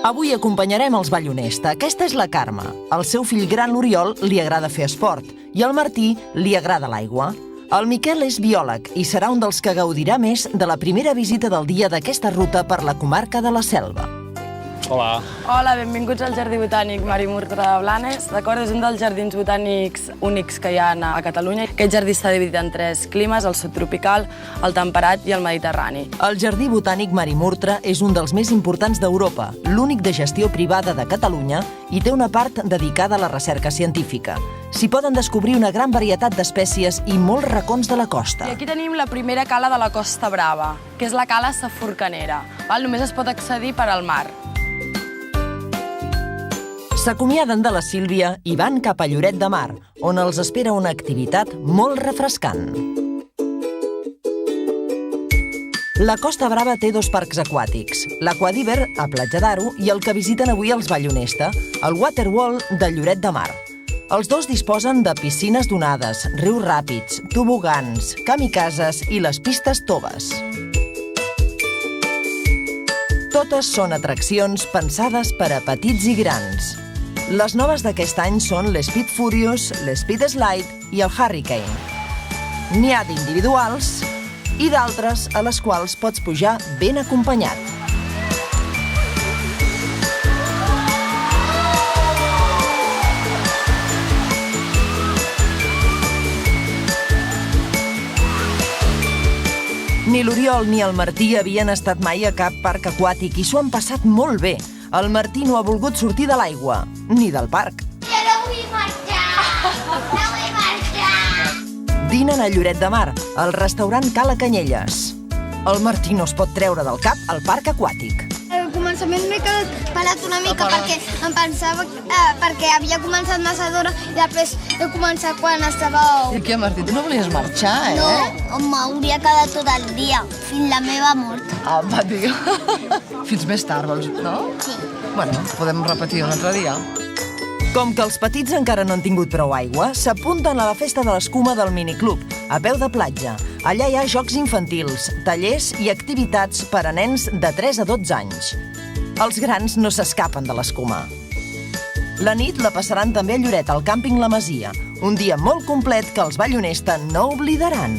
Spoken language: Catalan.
Avui acompanyarem els Vallonesta. Aquesta és la Carme. Al seu fill gran, l'Oriol, li agrada fer esport i al Martí li agrada l'aigua. El Miquel és biòleg i serà un dels que gaudirà més de la primera visita del dia d'aquesta ruta per la comarca de la Selva. Hola. Hola, benvinguts al Jardí Botànic Mari Murtra de Blanes. D'acord, és un dels jardins botànics únics que hi ha a Catalunya. Aquest jardí està dividit en 3 climes, el subtropical, el temperat i el mediterrani. El Jardí Botànic Mari Murtra és un dels més importants d'Europa, l'únic de gestió privada de Catalunya i té una part dedicada a la recerca científica. S'hi poden descobrir una gran varietat d'espècies i molts racons de la costa. I aquí tenim la primera cala de la Costa Brava, que és la cala Sa Forcanera. Només es pot accedir per al mar. S'acomiaden de la Sílvia i van cap a Lloret de Mar, on els espera una activitat molt refrescant. La Costa Brava té 2 parcs aquàtics, l'Aquadíver, a Platja d'Aro, i el que visiten avui els Vallonesta, el Waterwall de Lloret de Mar. Els 2 disposen de piscines donades, rius ràpids, tobogans, kamikazes i les pistes toves. Totes són atraccions pensades per a petits i grans. Les noves d'aquest any són l'Speed Furious, l'Speed Slide i el Hurricane. N'hi ha d'individuals i d'altres a les quals pots pujar ben acompanyat. Ni l'Oriol ni el Martí havien estat mai a cap parc aquàtic i s'ho han passat molt bé. El Martí no ha volgut sortir de l'aigua, ni del parc. Jo no vull marxar! No vull marxar! Dinen a Lloret de Mar, al restaurant Cala Canyelles. El Martí no es pot treure del cap al parc aquàtic. Al començament m'he quedat parat una mica perquè em pensava perquè havia començat massa d'hora i després he començat quan estava... I què, Martí, tu no volies marxar, eh? No, home, hauria quedat tot el dia, fins la meva mort. Apa, tio. Fins més tard, vols, no? Sí. Bueno, podem repetir un altre dia. Com que els petits encara no han tingut prou aigua, s'apunten a la festa de l'escuma del miniclub, a peu de platja. Allà hi ha jocs infantils, tallers i activitats per a nens de 3 a 12 anys. Els grans no s'escapen de l'escuma. La nit la passaran també a Lloret, al càmping La Masia, un dia molt complet que els Vallonesta no oblidaran.